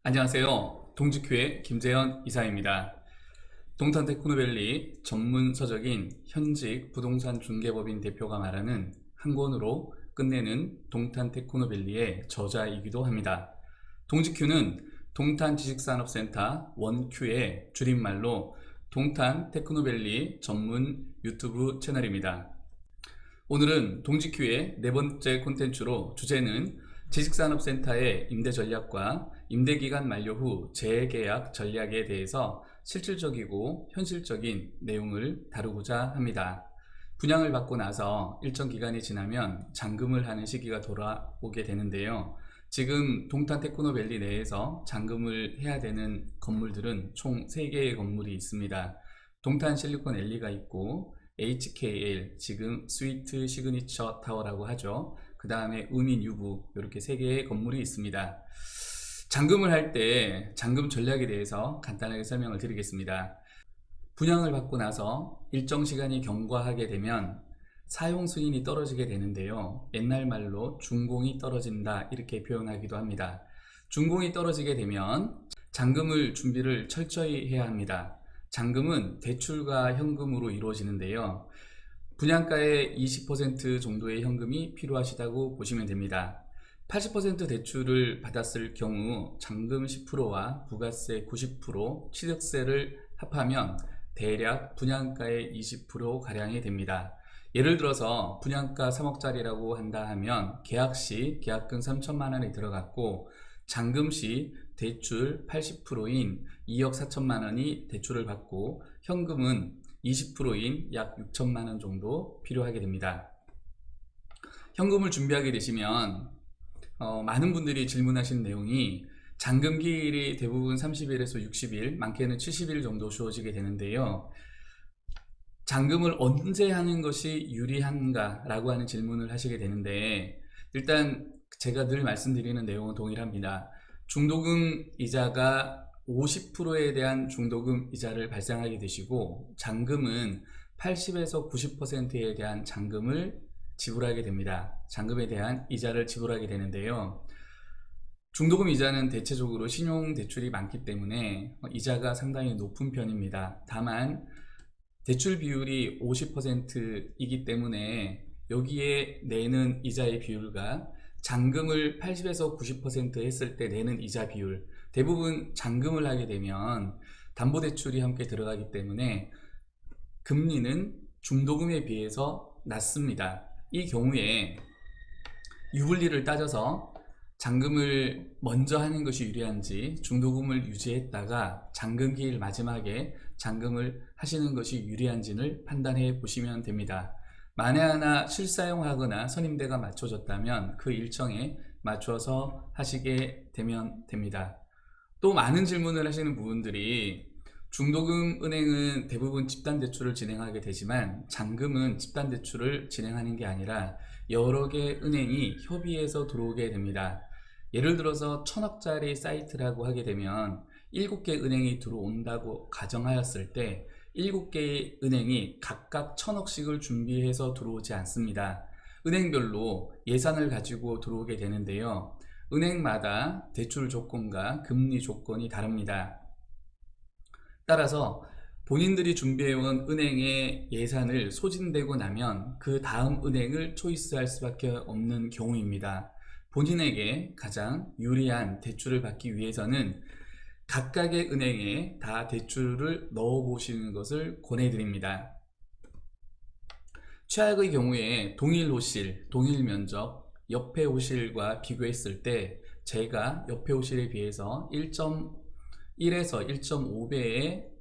안녕하세요. 동직회 김재현 이사입니다. 동탄 테크노밸리 전문 서적인 현직 부동산 중개법인 대표가 말하는 한 권으로 끝내는 동탄 테크노밸리의 저자이기도 합니다. 동직큐는 동탄 지식산업센터 원큐의 줄임말로 동탄 테크노밸리 전문 유튜브 채널입니다. 오늘은 동직큐의 네 번째 콘텐츠로 주제는 지식산업센터의 임대 전략과 임대기간 만료 후 재계약 전략에 대해서 실질적이고 현실적인 내용을 다루고자 합니다. 분양을 받고 나서 일정 기간이 지나면 잔금을 하는 시기가 돌아오게 되는데요. 지금 동탄 테크노밸리 내에서 잔금을 해야 되는 건물들은 총 3개의 건물이 있습니다. 동탄 실리콘 앨리가 있고 HKL, 지금 스위트 시그니처 타워라고 하죠. 그 다음에 우민 유부, 이렇게 3개의 건물이 있습니다. 잔금을 할 때 잔금 전략에 대해서 간단하게 설명을 드리겠습니다. 분양을 받고 나서 일정 시간이 경과하게 되면 사용 승인이 떨어지게 되는데요. 옛날 말로 준공이 떨어진다, 이렇게 표현하기도 합니다. 준공이 떨어지게 되면 잔금을 준비를 철저히 해야 합니다. 잔금은 대출과 현금으로 이루어지는데요. 분양가의 20% 정도의 현금이 필요하시다고 보시면 됩니다. 80% 대출을 받았을 경우 잔금 10%와 부가세 90%, 취득세를 합하면 대략 분양가의 20%가량이 됩니다. 예를 들어서 분양가 3억짜리라고 한다 하면 계약 시 계약금 3천만 원이 들어갔고 잔금 시 대출 80%인 2억 4천만 원이 대출을 받고 현금은 20%인 약 6천만 원 정도 필요하게 됩니다. 현금을 준비하게 되시면 많은 분들이 질문하신 내용이 잔금 기일이 대부분 30일에서 60일, 많게는 70일 정도 주어지게 되는데요. 잔금을 언제 하는 것이 유리한가 라고 하는 질문을 하시게 되는데, 일단 제가 늘 말씀드리는 내용은 동일합니다. 중도금 이자가 50%에 대한 중도금 이자를 발생하게 되시고, 잔금은 80에서 90%에 대한 잔금을 지불하게 됩니다. 잔금에 대한 이자를 지불하게 되는데요. 중도금 이자는 대체적으로 신용대출이 많기 때문에 이자가 상당히 높은 편입니다. 다만 대출 비율이 50%이기 때문에 여기에 내는 이자의 비율과 잔금을 80에서 90% 했을 때 내는 이자 비율, 대부분 잔금을 하게 되면 담보대출이 함께 들어가기 때문에 금리는 중도금에 비해서 낮습니다. 이 경우에 유불리를 따져서 잔금을 먼저 하는 것이 유리한지 중도금을 유지했다가 잔금 기일 마지막에 잔금을 하시는 것이 유리한지를 판단해 보시면 됩니다. 만에 하나 실사용하거나 선임대가 맞춰졌다면 그 일정에 맞춰서 하시게 되면 됩니다. 또 많은 질문을 하시는 부분들이 중도금 은행은 대부분 집단대출을 진행하게 되지만 잔금은 집단대출을 진행하는 게 아니라 여러 개 은행이 협의해서 들어오게 됩니다. 예를 들어서 1000억짜리 사이트라고 하게 되면 7개 은행이 들어온다고 가정하였을 때 7개의 은행이 각각 1000억씩을 준비해서 들어오지 않습니다. 은행별로 예산을 가지고 들어오게 되는데요. 은행마다 대출 조건과 금리 조건이 다릅니다. 따라서 본인들이 준비해온 은행의 예산을 소진되고 나면 그 다음 은행을 초이스할 수밖에 없는 경우입니다. 본인에게 가장 유리한 대출을 받기 위해서는 각각의 은행에 다 대출을 넣어 보시는 것을 권해드립니다. 최악의 경우에 동일 호실, 동일 면적, 옆에 호실과 비교했을 때 제가 옆에 호실에 비해서 1.1에서 1.5배의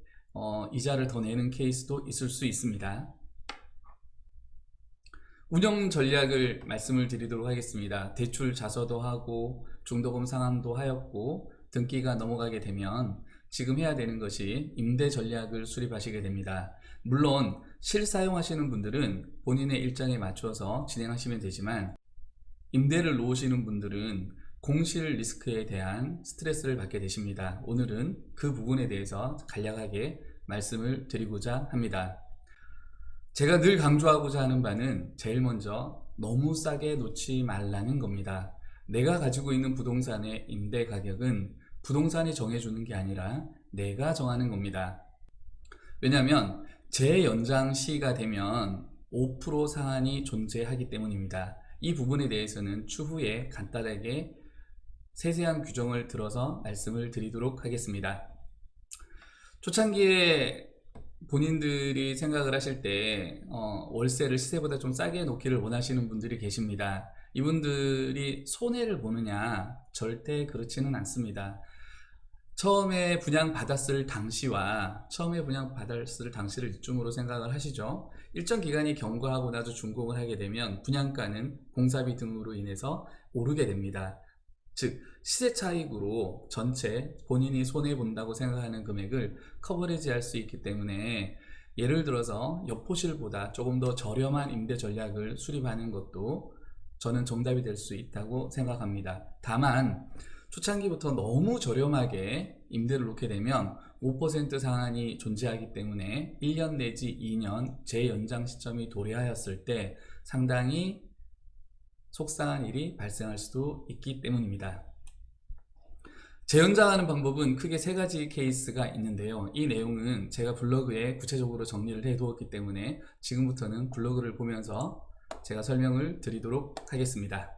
이자를 더 내는 케이스도 있을 수 있습니다. 운영 전략을 말씀을 드리도록 하겠습니다. 대출 자서도 하고 중도금 상환도 하였고 등기가 넘어가게 되면 지금 해야 되는 것이 임대 전략을 수립하시게 됩니다. 물론 실사용하시는 분들은 본인의 일정에 맞춰서 진행하시면 되지만 임대를 놓으시는 분들은 공실 리스크에 대한 스트레스를 받게 되십니다. 오늘은 그 부분에 대해서 간략하게 말씀을 드리고자 합니다. 제가 늘 강조하고자 하는 바는 제일 먼저 너무 싸게 놓지 말라는 겁니다. 내가 가지고 있는 부동산의 임대 가격은 부동산이 정해주는 게 아니라 내가 정하는 겁니다. 왜냐하면 재연장 시가 되면 5% 상한이 존재하기 때문입니다. 이 부분에 대해서는 추후에 간단하게 세세한 규정을 들어서 말씀을 드리도록 하겠습니다. 초창기에 본인들이 생각을 하실 때 월세를 시세보다 좀 싸게 놓기를 원하시는 분들이 계십니다. 이분들이 손해를 보느냐? 절대 그렇지는 않습니다. 처음에 분양받았을 당시와 처음에 분양받았을 당시를 이쯤으로 생각을 하시죠. 일정 기간이 경과하고 나서 준공을 하게 되면 분양가는 공사비 등으로 인해서 오르게 됩니다. 즉 시세 차익으로 전체 본인이 손해본다고 생각하는 금액을 커버리지 할 수 있기 때문에, 예를 들어서 옆호실보다 조금 더 저렴한 임대 전략을 수립하는 것도 저는 정답이 될 수 있다고 생각합니다. 다만 초창기부터 너무 저렴하게 임대를 놓게 되면 5% 상한이 존재하기 때문에 1년 내지 2년 재연장 시점이 도래하였을 때 상당히 속상한 일이 발생할 수도 있기 때문입니다. 재연장하는 방법은 크게 세 가지 케이스가 있는데요. 이 내용은 제가 블로그에 구체적으로 정리를 해 두었기 때문에 지금부터는 블로그를 보면서 제가 설명을 드리도록 하겠습니다.